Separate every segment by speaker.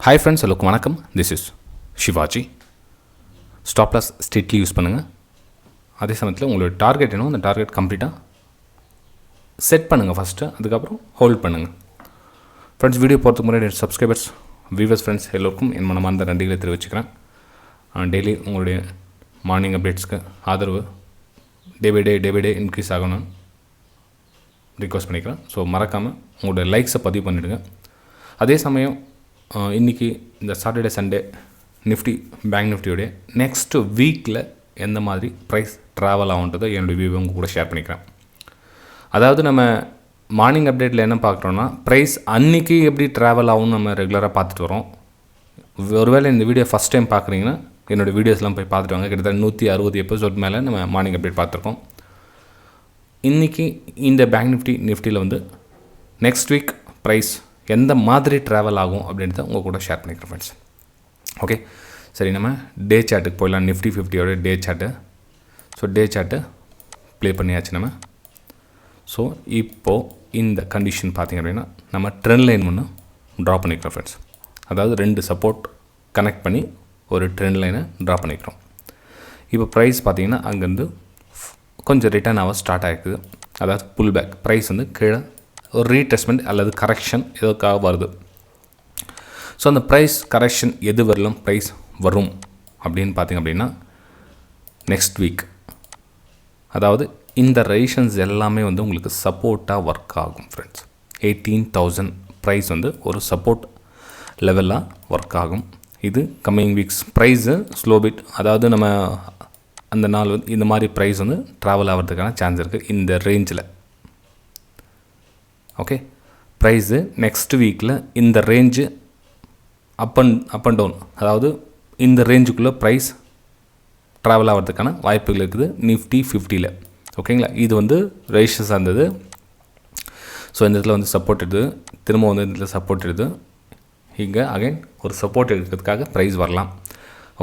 Speaker 1: Hi friends, hello வணக்கம். This is Shivaji. Stop loss strictly use பண்ணுங்கள். அதே சமயத்தில் உங்களோட டார்கெட் அந்த டார்கெட் கம்ப்ளீட்டாக செட் பண்ணுங்கள் ஃபஸ்ட்டு, அதுக்கப்புறம் ஹோல்ட் பண்ணுங்கள். ஃப்ரெண்ட்ஸ், வீடியோ போகிறதுக்கு முன்னாடி சப்ஸ்கிரைபர்ஸ், வியூவர்ஸ், ஃப்ரெண்ட்ஸ் எல்லோருக்கும் என் மனமார்ந்த நன்றிகளை தெரிவிச்சுக்கிறேன். டெய்லி உங்களுடைய மார்னிங் அப்டேட்ஸ்க்கு ஆதரவு டே பை டே இன்க்ரீஸ் ஆகணும்னு ரிக்வஸ்ட் பண்ணிக்கிறேன். ஸோ மறக்காமல் உங்களோட லைக்ஸை பதிவு பண்ணிவிடுங்க. அதே சமயம் இன்றைக்கி இந்த சாட்டர்டே சண்டே நிஃப்டி பேங்க் நிஃப்டியோடைய நெக்ஸ்ட்டு வீக்கில் எந்த மாதிரி ப்ரைஸ் ட்ராவல் ஆகுன்றதை என்னுடைய வியூவை உங்கள் கூட ஷேர் பண்ணிக்கிறேன். அதாவது நம்ம மார்னிங் அப்டேட்டில் என்ன பார்க்குறோன்னா, ப்ரைஸ் அன்றைக்கி எப்படி ட்ராவல் ஆகும்னு நம்ம ரெகுலராக பார்த்துட்டு வரோம். ஒருவேளை இந்த வீடியோ ஃபஸ்ட் டைம் பார்க்குறீங்கன்னா என்னோடய வீடியோஸ்லாம் போய் பார்த்துட்டு வாங்க. கிட்டத்தட்ட 160 எபிசோட் மேலே நம்ம மார்னிங் அப்டேட் பார்த்துருக்கோம். இன்றைக்கி இந்த பேங்க் நிஃப்டியில் வந்து நெக்ஸ்ட் வீக் ப்ரைஸ் எந்த மாதிரி ட்ராவல் ஆகும் அப்படின்றத உங்கள் கூட ஷேர் பண்ணிக்கிறேன் ஃப்ரெண்ட்ஸ். ஓகே, சரி, நம்ம டே சார்ட்டுக்கு போயிடலாம். நிஃப்டி 50யோட day chart. So day chart play பண்ணியாச்சு நம்ம. ஸோ இப்போது இந்த கண்டிஷன் பார்த்திங்க அப்படின்னா நம்ம ட்ரெண்ட் லைன் ஒன்று ட்ரா பண்ணிக்கிறோம் ஃப்ரெண்ட்ஸ். அதாவது 2 சப்போர்ட் கனெக்ட் பண்ணி ஒரு ட்ரெண்ட் லைனை ட்ரா பண்ணிக்கிறோம். இப்போ ப்ரைஸ் பார்த்திங்கன்னா அங்கேருந்து கொஞ்சம் ரிட்டர்ன் ஆக ஸ்டார்ட் ஆகிருக்குது. அதாவது புல் பேக், ப்ரைஸ் வந்து கீழே ஒரு ரீடெஸ்ட்மெண்ட் அல்லது கரெக்ஷன் எதுக்காக வருது. ஸோ அந்த ப்ரைஸ் கரெக்ஷன் எது வரலும் ப்ரைஸ் வரும் அப்படின்னு பார்த்திங்க அப்படின்னா நெக்ஸ்ட் வீக். அதாவது இந்த ரெசிஸ்டன்ஸ் எல்லாமே வந்து உங்களுக்கு சப்போர்ட்டாக ஒர்க் ஆகும் ஃப்ரெண்ட்ஸ். 18,000 ப்ரைஸ் வந்து ஒரு சப்போர்ட் லெவலாக ஒர்க் ஆகும். இது coming weeks price slow bit, அதாவது நம்ம அந்த நாள் வந்து இந்த மாதிரி ப்ரைஸ் வந்து ட்ராவல் ஆகிறதுக்கான சான்ஸ் இருக்குது இந்த ரேஞ்சில். ஓகே, ப்ரைஸு நெக்ஸ்ட் வீக்கில் இந்த ரேஞ்சு அப் அண்ட் டவுன், அதாவது இந்த ரேஞ்சுக்குள்ளே ப்ரைஸ் ட்ராவல் ஆகிறதுக்கான வாய்ப்புகள் இருக்குது நிஃப்டி 50ல். ஓகேங்களா, இது வந்து ரெசிஸ்டன்ஸாக இருந்தது. ஸோ இந்த இடத்துல வந்து சப்போர்ட் எடுது, திரும்ப வந்து இந்த இடத்துல சப்போர்ட் எடுது, இங்கே அகைன் ஒரு சப்போர்ட் எடுக்கிறதுக்காக ப்ரைஸ் வரலாம்.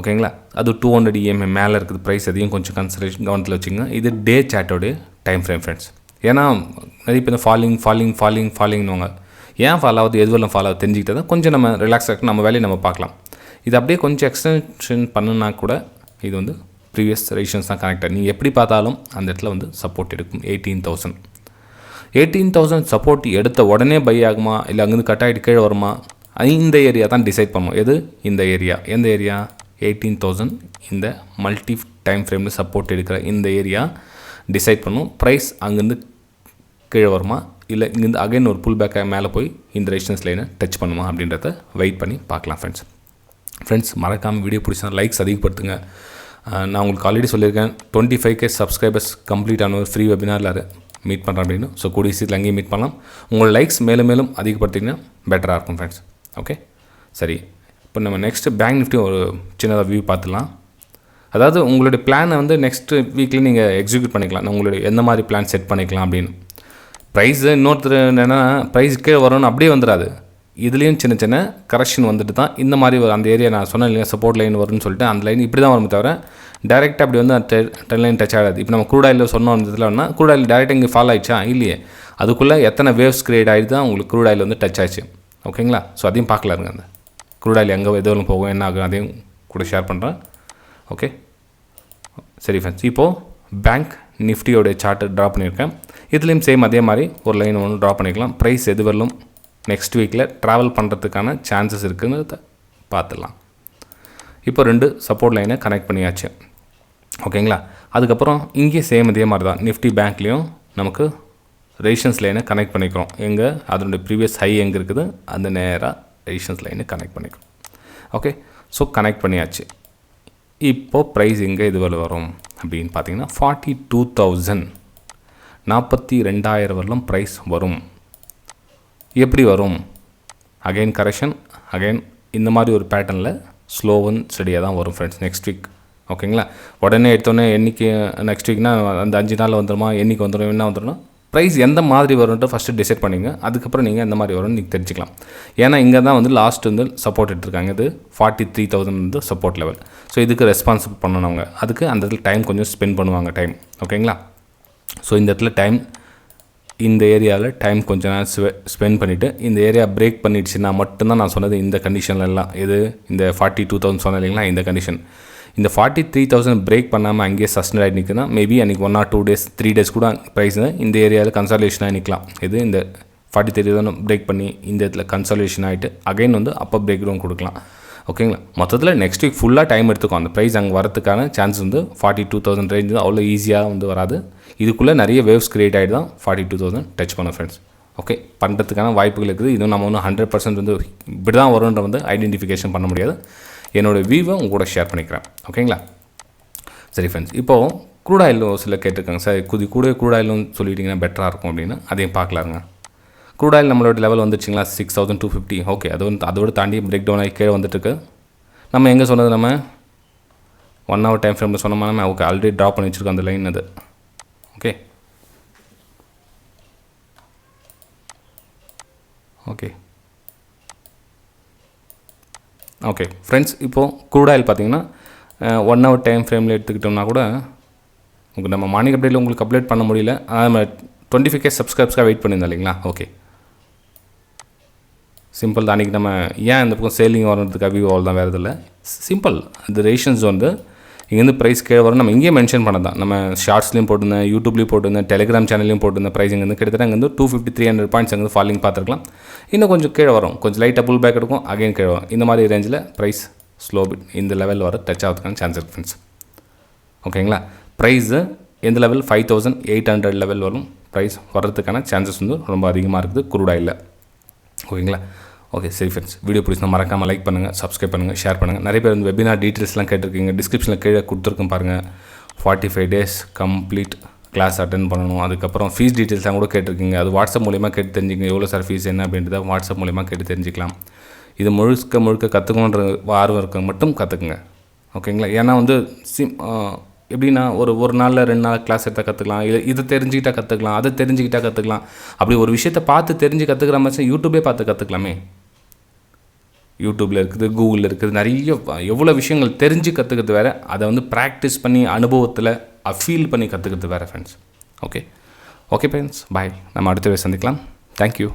Speaker 1: ஓகேங்களா, அது 200 EMA மேலே இருக்குது ப்ரைஸ். அதையும் கொஞ்சம் கன்சிடரேஷன் கவனத்தில் வச்சுங்க. இது டே சார்ட்டோடைய டைம் ஃப்ரேம் ஃப்ரெண்ட்ஸ். ஏன்னா நிறைய பேர் ஃபாலிங்னுவாங்க. ஏன் ஃபால் ஆகுது, எதுவெல்லாம் ஃபால் ஆகுது தெரிஞ்சுக்கிட்டா தான் கொஞ்சம் நம்ம ரிலாக்ஸ் ஆகிட்டு நம்ம வேலையை நம்ம பார்க்கலாம். இது அப்படியே கொஞ்சம் எக்ஸ்டென்ஷன் பண்ணுனா கூட இது வந்து ப்ரீவியஸ் ரெசிஸ்டன்ஸ் தான் கனெக்டாக. நீங்கள் எப்படி பார்த்தாலும் அந்த இடத்துல வந்து சப்போர்ட் எடுக்கும். 18,000 சப்போர்ட் எடுத்த உடனே பை ஆகுமா, இல்லை அங்கேருந்து கட் ஆகிட்டு கீழே வருமா, இந்த ஏரியா தான் டிசைட் பண்ணும். எது இந்த ஏரியா, எந்த ஏரியா 18,000 இந்த மல்டி டைம் ஃப்ரேமில் சப்போர்ட் எடுக்கிற இந்த ஏரியா டிசைட் பண்ணும். ப்ரைஸ் அங்கேருந்து கீழே வருமா, இல்லை இங்கேருந்து அகைன் ஒரு புல் பேக்காக மேலே போய் இந்த ரெசிஸ்டன்ஸ் லைனை டச் பண்ணுமா அப்படின்றத வெயிட் பண்ணி பார்க்கலாம் ஃப்ரெண்ட்ஸ். மறக்காமல் வீடியோ பிடிச்சா லைக்ஸ் அதிகப்படுத்துங்க. நான் உங்களுக்கு ஆல்ரெடி சொல்லியிருக்கேன் 25K சப்ஸ்கிரைபர்ஸ் கம்ப்ளீட் ஆன ஒரு ஃப்ரீ வெபினாரில் மீட் பண்ணுறேன் அப்படின்னு. ஸோ கூடிய சீட்டில் அங்கேயும் மீட் பண்ணலாம். உங்கள் லைக்ஸ் மேலும் அதிகப்படுத்திங்கன்னா பெட்டராக இருக்கும் ஃப்ரெண்ட்ஸ். ஓகே, சரி, இப்போ நம்ம நெக்ஸ்ட்டு பேங்க் நிஃப்டி ஒரு சின்னதாக வியூ பார்த்துலாம். அதாவது உங்களுடைய பிளானை வந்து நெக்ஸ்ட் வீக்கில் நீங்கள் எக்ஸிக்யூட் பண்ணிக்கலாம். உங்களுடைய எந்த மாதிரி பிளான் செட் பண்ணிக்கலாம் அப்படின்னு. ப்ரைஸு இன்னொருத்தர் என்னென்னா ப்ரைஸ் கீழே வரணும்னு அப்படியே வந்துடாது. இதுலேயும் சின்ன சின்ன கரெக்ஷன் வந்துட்டு தான் இந்த மாதிரி அந்த ஏரியா நான் சொன்னேன் இல்லையா சப்போர்ட் லைன் வரும்னு சொல்லிட்டு, அந்த லைன் இப்படி தான் வருமே தவிர டேரெக்டாக அப்படி வந்து ட்ரெண்ட் லைன் டச் ஆகாது. இப்போ நம்ம க்ரூட் ஆயிலில் சொன்னோம் இதில் வேணா க்ரூட் ஆயில் டேரெக்டாக இங்கே ஃபால் ஆகிடுச்சா இல்லையே, அதுக்குள்ளே எத்தனை வேவ்ஸ் கிரியேட் ஆகிட்டு தான் உங்களுக்கு க்ரூட் ஆயில் வந்து டச் ஆச்சு. ஓகேங்களா, ஸோ அதையும் பார்க்கலாருங்க. அந்த க்ரூட் ஆயில் எங்கே எதுவும் போகும், என்ன ஆகும், அதையும் கூட ஷேர் பண்ணுறேன். ஓகே, சரி ஃப்ரெண்ட்ஸ், இப்போது பேங்க் நிஃப்டியோடைய சார்ட்டு ட்ரா பண்ணியிருக்கேன். இதுலேயும் சேம் அதே மாதிரி ஒரு லைன் ஒன்று ட்ரா பண்ணிக்கலாம். ப்ரைஸ் எது வரலும் நெக்ஸ்ட் வீக்கில் ட்ராவல் பண்ணுறதுக்கான சான்சஸ் இருக்குதுன்னு பார்த்துடலாம். இப்போ 2 சப்போர்ட் லைனை கனெக்ட் பண்ணியாச்சு. ஓகேங்களா, அதுக்கப்புறம் இங்கே சேம் இதே மாதிரி தான் நிஃப்டி பேங்க்லேயும் நமக்கு ரெசிஸ்டன்ஸ் லைனை கனெக்ட் பண்ணிக்கிறோம். எங்கே அதனுடைய ப்ரீவியஸ் ஹை எங்கே இருக்குது அந்த நேராக ரெசிஸ்டன்ஸ் லைனை கனெக்ட் பண்ணிக்கிறோம். ஓகே, ஸோ கனெக்ட் பண்ணியாச்சு. இப்போது ப்ரைஸ் எங்கே இது வரும் அப்படின்னு பார்த்தீங்கன்னா 42,000 42,000 வரலும் ப்ரைஸ் வரும். எப்படி வரும், அகைன் கரெக்ஷன், அகைன் இந்த மாதிரி ஒரு பேட்டர்னில் ஸ்லோவன் ஸ்டடியாக தான் வரும் ஃப்ரெண்ட்ஸ் நெக்ஸ்ட் வீக். ஓகேங்களா, உடனே எடுத்தோடனே என்றைக்கு நெக்ஸ்ட் வீக்னா அந்த 5 நாளில் வந்துடுமா, என்றைக்கு வந்துடும், என்ன வந்துடும்னா ப்ரைஸ் எந்த மாதிரி வரும்ன்ட்டு ஃபஸ்ட்டு டிசைட் பண்ணிங்க. அதுக்கப்புறம் நீங்கள் எந்த மாதிரி வரும்னு நீங்கள் தெரிஞ்சுக்கலாம். ஏன்னா இங்கே தான் வந்து லாஸ்ட் வந்து சப்போர்ட் எடுத்துருக்காங்க. இது 43,000 வந்து சப்போர்ட் லெவல். ஸோ இதுக்கு ரெஸ்பான்சிபிள் பண்ணணுங்க. அதுக்கு அந்த இடத்துல டைம் கொஞ்சம் ஸ்பெண்ட் பண்ணுவாங்க டைம். ஓகேங்களா, ஸோ இந்த இடத்துல டைம் இந்த ஏரியாவில் டைம் கொஞ்சம் நேரம் ஸ்பெண்ட் பண்ணிவிட்டு இந்த ஏரியா பிரேக் பண்ணிடுச்சுன்னா மட்டும்தான் நான் சொன்னது இந்த கண்டிஷன்லாம் எது இந்த 42,000 சொன்னேன் இல்லைங்களா இந்த கண்டிஷன். இந்த 43,000 பிரேக் பண்ணாமல் அங்கேயே சஸ்டெயின் ஆகிட்டு நிற்குதுன்னா மேபி அன்றைக்கி 1 or 2 days 3 days கூட ப்ரைஸ் இந்த ஏரியாவில் கன்சாலேஷனாக நிற்கலாம். இது இந்த 43,000 பிரேக் பண்ணி இந்த இடத்துல கன்சாலேஷன் ஆகிட்டு அகைன் வந்து அப்போ பிரேக் டவுன் கொடுக்கலாம். ஓகேங்களா. மொத்தத்தில் நெக்ஸ்ட் வீக் ஃபுல்லாக டைம் எடுத்துக்கும் அந்த ப்ரைஸ் அங்கே வரதுக்கான சான்ஸ் வந்து 42,000 ரேஞ்ச் அவ்வளோ ஈஸியாக வந்து வராது. இதுக்குள்ளே நிறைய வேவ்ஸ் க்ரியேட் ஆகிட்டு தான் 42,000 டச் பண்ண ஃப்ரெண்ட்ஸ். ஓகே, பண்ணுறதுக்கான வாய்ப்புகள் இருக்குது. இதுவும் நம்ம ஒன்றும் 100% வந்து இப்படி தான் வரும்ன்ற வந்து ஐடென்டிஃபிகேஷன் பண்ண முடியாது. என்னோடய வியூவை உங்க கூட ஷேர் பண்ணிக்கிறேன். ஓகேங்களா. சரி ஃப்ரெண்ட்ஸ், இப்போது க்ரூட் ஆயில் சில கேட்டிருக்காங்க சார் கூட க்ரூட் ஆயிலும் சொல்லிட்டிங்கன்னா பெட்டராக இருக்கும் அப்படின்னு. அதையும் பார்க்கலாருங்க. க்ரூட் ஆயில் நம்மளோட லெவல் வந்துச்சுங்களா 6,250. ஓகே, அதோடு தாண்டி பிரேக் டவுன் ஆகி கீழே வந்துட்டுருக்கு. நம்ம எங்கே சொன்னது நம்ம 1 hour டைம் ஃப்ரேமில் சொன்னோமா நம்ம. ஓகே, ஆல்ரெடி ட்ராப் பண்ணி வச்சுருக்கோம் அந்த லைன் அது. ஓகே ஓகே ஓகே ஃப்ரெண்ட்ஸ், இப்போது க்ரூட் ஆயில் பார்த்தீங்கன்னா 1 hour டைம் ஃப்ரேமில் எடுத்துக்கிட்டோம்னா கூட உங்களுக்கு நம்ம மார்னிங் அப்டேட்டில் உங்களுக்கு அப்டேட் பண்ண முடியல. நம்ம 25K சப்ஸ்கிரைப்ஸ்க்காக வெயிட் பண்ணியிருந்தோம் இல்லைங்களா. ஓகே, சிம்பிள் தான். அன்றைக்கி நம்ம ஏன் இந்த பக்கம் சேலிங் வரதுக்காக வியூ அவ்வளோ தான், வேறு இதில் சிம்பிள். இந்த ரேஷன்ஸ் வந்து இங்கேருந்து ப்ரைஸ் கீழே வரும். நம்ம இங்கேயே மென்ஷன் பண்ண தான். நம்ம ஷார்ட்ஸ்லையும் போட்டிருந்தேன், யூடியூப்லேயும் போட்டிருந்தேன், டெலிகிராம் சேனல்லையும் போட்டிருந்தேன். ப்ரைஸ் இங்கேருந்து கிட்டத்தட்ட அங்கேருந்து 250-300 பாயிண்ட்ஸ் அங்கே ஃபாலிங் பார்த்துருக்கலாம். இன்னும் கொஞ்சம் கீழே வரும், கொஞ்சம் லைட்டாக புல் பேக் எடுக்கும், அகைன் கீழே வரும். இந்த மாதிரி ரேஞ்சில் ப்ரைஸ் ஸ்லோ பிட் இந்த லெவல் வர டச் ஆகிறதுக்கான சான்ஸ் இருக்குது ஃப்ரெண்ட்ஸ். ஓகேங்களா. ப்ரைஸு எந்த லெவல் 5,800 லெவல் வரும். ப்ரைஸ் வர்றதுக்கான சான்சஸ் வந்து ரொம்ப அதிகமாக இருக்குது க்ரூட் ஆயிலில். ஓகேங்களா. ஓகே சரி ஃப்ரெண்ட்ஸ், வீடியோ பிடிச்சினா மறக்காமல் லைக் பண்ணுங்கள், சப்ஸ்கிரைப் பண்ணுங்கள், ஷேர் பண்ணுங்கள். நிறைய பேர் வந்து வெபினார் டீட்டெயில்ஸ்லாம் கேட்டிருக்கீங்க. டிஸ்கிரிப்ஷனில் கீழே கொடுத்துருக்கேன் பாருங்கள். 45 days கம்ப்ளீட் கிளாஸ் அட்டென்ட் பண்ணணும். அதுக்கப்புறம் ஃபீஸ் டீட்டெயில்ஸ்லாம் கூட கேட்டிருக்கீங்க. அது வாட்ஸ்அப் மூலிமா கேட்டு தெரிஞ்சுக்கங்க. எவ்வளோ சார் ஃபீஸ் என்ன அப்படின்றத வாட்ஸ்அப் மூலிமா கேட்டு தெரிஞ்சுக்கலாம். இது முழுக்க கற்றுக்கணுன்ற ஆர்வம் இருக்க மட்டும் கற்றுக்குங்க. ஓகேங்களா. ஏன்னா வந்து எப்படின்னா ஒரு நாளில் 2 நாள் கிளாஸ் எடுத்தால் கற்றுக்கலாம், இல்லை இதை தெரிஞ்சுக்கிட்டால் கற்றுக்கலாம், அதை தெரிஞ்சுக்கிட்டால் கற்றுக்கலாம். அப்படி ஒரு விஷயத்தை பார்த்து தெரிஞ்சு கற்றுக்கிற மாதிரி யூடியூபே பார்த்து கற்றுக்கலாமே. யூடியூப்பில் இருக்குது, கூகுளில் இருக்குது, நிறைய எவ்வளோ விஷயங்கள் தெரிஞ்சு கற்றுக்கிறது வேறு, அதை வந்து ப்ராக்டிஸ் பண்ணி அனுபவத்தில் ஃபீல் பண்ணி கற்றுக்கிறது வேறு ஃப்ரெண்ட்ஸ். ஓகே ஃப்ரெண்ட்ஸ், பாய். நம்ம அடுத்த சந்திக்கலாம். தேங்க்யூ.